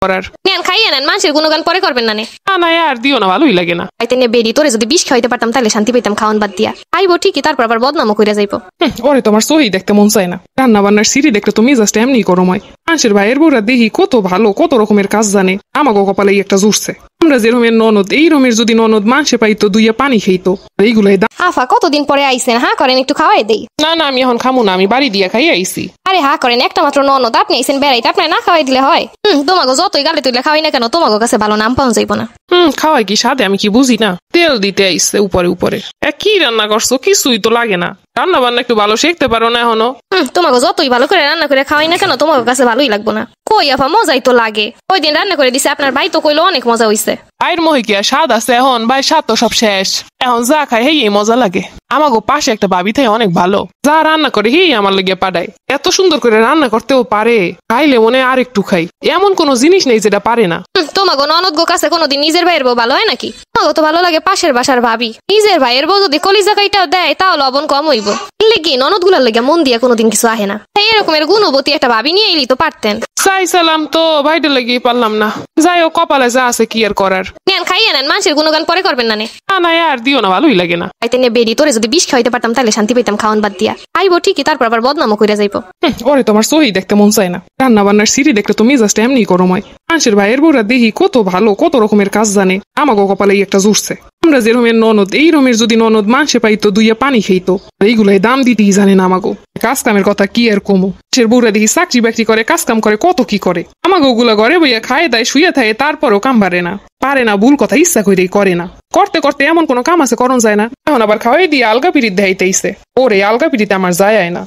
করার নেন খাইয়ে নেন, মানুষের গুণগান পরে করবেন না। না না আর দিও না, ভালোই লাগে না। আইতে নিয়ে বেরি তোরে যদি বিষ খাইতে পারতাম তাহলে শান্তি পেতাম খাওয়ান বাদ দিয়া। আইবো ঠিকই, তারপর আবার বদনামও কইরা যাইবো। ওরে তোমার সহি দেখতে মন চায় না। রান্না বান্নার সিঁড়ি দেখলে তুমি জাস্ট এমনি গরম হয়। মানুষের ভাইয়ের বউরা দেখি কত ভালো, কত রকমের কাজ জানে। আমাকে কপালে একটা জুড়ছে। আমরা যে রকমের ননদ, এই রকমের যদি ননদ মানুষে পাইতো, দুইয়া পানি খাইতো। এইগুলাই আফা কতদিন পরে আইছেন, হা করেন একটু খাওয়াই দেই। না না আমি এখন খামু না, আমি বাড়ি দিয়া খাই আইছি। আরে হা করেন, একটা মাত্র ননদ, আপনি আইছেন বেড়াইতে, আপনার না খাওয়াই দিলে হয়? তোমাকে যতই গালে তুইলে খাওয়াই না কেন, তোমাকে কাছে ভালো নাম পাওয়া যাইব না। খাওয়াই কি সাদে আমি কি বুঝি না? তেল দিতে আইসে উপরে উপরে। কি রান্না করছো? কিছুই তো লাগে না। রান্না বান্না একটু ভালো শিখতে পারো না এখনো? তোমাকে যতই ভালো করে রান্না করে খাওয়াই না কেন, তোমাকে কাছে ভালোই লাগবো না। কই আফা মজাই তো লাগে। ওই দিন রান্না করে দিছে আপনার ভাই, তো কইলো অনেক মজা হইছে। ভাইয়ের মহি কি আর স্বাদ আছে এখন? ভাই স্বাদ তো সব শেষ। এখন যা খাই হেই মজা লাগে। আমাগো পাশে একটা ভাবি থাকে অনেক ভালো, যা রান্না করে হেই আমার লেগে পাঠায়। এত সুন্দর করে রান্না করতেও পারে, খাইলে মনে আর একটু খাই। এমন কোন জিনিস নেই যেটা পারে না। তোমাকে ননদ গো কাছে কোনোদিন নিজের ভাইয়ের বউ ভালো হয় নাকি? তোমাকে তো ভালো লাগে পাশের বাসার ভাবি। নিজের ভাইয়ের বউ যদি কলিজা কাইটাও দেয় তাও লবণ কম হইব। লেগে ননদ গুলার লেগে মন দিয়ে কোনোদিন কিছু আহে না। তাই এরকমের গুণবতী একটা ভাবি নিয়ে এলি তো পারতেন। চাইছিলাম তো, ভাইটা লেগে পারলাম না। যাই হোক, কপালে যা আছে কি আর করার। নেন খাইয়ে নেন, মানুষের গুণগান পরে করবেন না। না না আর দিও না, ভালোই লাগে না। আইতে নিয়ে বেরি তোরে যদি বিষ খাইতে পারতাম তাহলে শান্তি পেতাম খাওয়ান বাদ দিয়া। আইবো ঠিকই, তারপর আবার বদনামও কইরা যাইবো। ওরে তোমার সহি দেখতে মন চায় না। রান্না বান্নার সিঁড়ি দেখলে তুমি জাস্ট এমনি গরম হয়। মানুষের ভাইয়ের বউরা দেখি কত ভালো, কত রকমের কাজ জানে। আমাকে কপালে একটা জুড়ছে। আমরা যে রকমের ননদ, এই রকমের যদি ননদ মানুষে পাইতো, দুইয়া পানি খাইতো। এইগুলাই দাম দিতেই জানে না আমাগো। কাজ কামের কথা কি আর কমো। সে বউরা দেখি চাকরি বাকরি করে, কাজ কাম করে, কত কি করে। আমাকে ওগুলা ঘরে বইয়া খায় দেয়, শুয়ে থাকে, তারপরও কাম পারে না, ভুল কথা ইচ্ছা করেই করে না। করতে করতে এমন কোনো কাম আছে করণ যায় না। এখন আবার খাওয়াই দিয়ে আলগা পিড়িত দেখাইতেইছে। ওরে আলগা পিড়িতে আমার যায় না।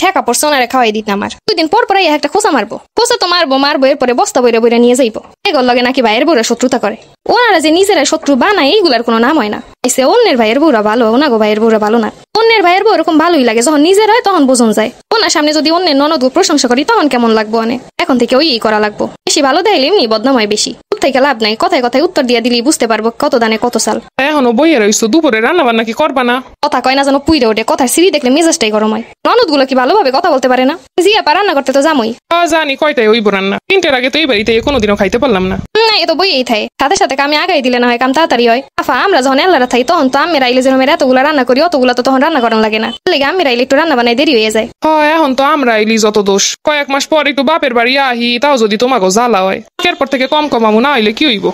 ঠেকা পড়ছে ওনারে খাওয়াই দিতে আমার। 2 দিন পর পর একটা খোঁচা মারবো। খোঁচা তো মারবো এরপরে বস্তা বইরা বইরা নিয়ে যাইবো। এগুলো লাগে নাকি ভাইয়ের বউরা শত্রুতা করে। ওনারা যে নিজেরা শত্রু বানায়, এইগুলার কোনো নাম হয় না। এসে অন্যের ভাইয়ের বউরা ভালো, ওনাগো ভাইয়ের বউরা ভালো না। অন্যের ভাইয়ের বউ এরকম ভালোই লাগে, যখন নিজের হয় তখন বোঝন যায়। ওনার সামনে যদি অন্যের ননদ প্রশংসা করি তখন কেমন লাগবো? অনেক এখন থেকে ওই করা লাগবো। বেশি ভালো দেয় এমনি বদনাম হয় বেশি। থেকে লাভ নাই, কথায় কথায় উত্তর দিয়ে দিলি বুঝতে পারবো কত দানে কত সাল। এখনো বইয়ে রইছো, দুপুরে রান্না বান্না কি করবা না? কথা কয় না যেন পুইরে ওঠে। কথার সিঁড়ি দেখলে মেজাজটাই গরম হয়। ননদ গুলো কি ভালোভাবে কথা বলতে পারে না? জিয়া পা রান্না করতে তো জামই। জানি কয়টায় ওই রান্না। 3টার আগে তো এই বাড়িতে কোনোদিনও খাইতে পারলাম না। এ তো বইয়েই থাকে। সাথে সাথে কামে আগাই দিলে না হয়, কাম তাড়াতাড়ি হয়। আফা আমরা যখন এল্লারা থাই তখন তো আমি রাইলে যেরকম এতগুলা রান্না করি, অতগুলা তো তখন রান্না করার লাগে না। লেগে আমি রাইলে একটু রান্না বানাই দেরি হয়ে যায়। এখন তো আমরা এলি যত দোষ। কয়েক মাস পর একটু বাপের বাড়ি আহি, তাও যদি তোমাকে জ্বালা হয়। এরপর থেকে কম কমাবো, না হইলে কি হইব?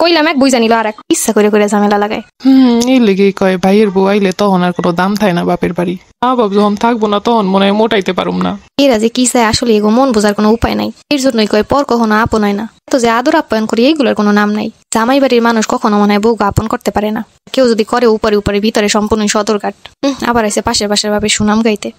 কইলাম এক বুঝা নিল, আর এক ইচ্ছা করে করে ঝামেলা লাগায়। এই লেগেই কয় ভাইয়ের বউ আইলে তখন আর কোনো দাম থাকে না বাপের বাড়ি। বাপ যখন থাকবো না তখন মনে হয় মোটাইতে পারুম না। এরা যে কি চায় আসলে এগো মন বোঝার কোনো উপায় নাই। এর জন্যই কয় পর কখনো আপন হয় না। তো যে আদর আপ্যায়ন করি এইগুলোর কোনো নাম নাই। জামাই বাড়ির মানুষ কখনো মনে হয় বউকে আপন করতে পারে না। কেউ যদি করে উপরে উপরে, ভিতরে সম্পূর্ণ সদরঘাট। আবার এসে পাশের ভাবে সুনাম গাইতে।